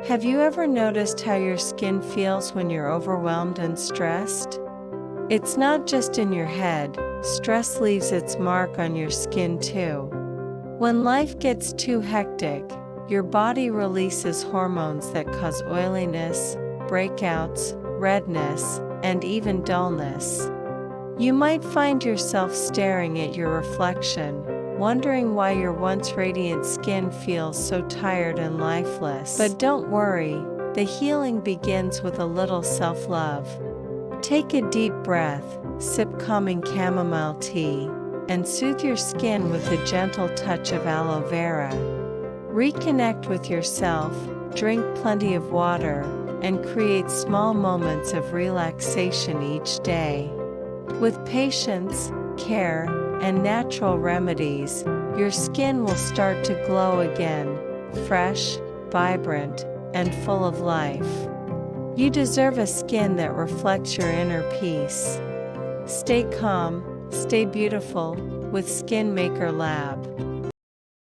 Have you ever noticed how your skin feels when you're overwhelmed and stressed? It's not just in your head, stress leaves its mark on your skin too. When life gets too hectic, your body releases hormones that cause oiliness, breakouts, redness, and even dullness. You might find yourself staring at your reflection, wondering why your once radiant skin feels so tired and lifeless. But don't worry, the healing begins with a little self-love. Take a deep breath, sip calming chamomile tea, and soothe your skin with a gentle touch of aloe vera. Reconnect with yourself, drink plenty of water, and create small moments of relaxation each day. With patience, care, and natural remedies, your skin will start to glow again, fresh, vibrant, and full of life. You deserve a skin that reflects your inner peace. Stay calm, stay beautiful, with Skin Maker Lab.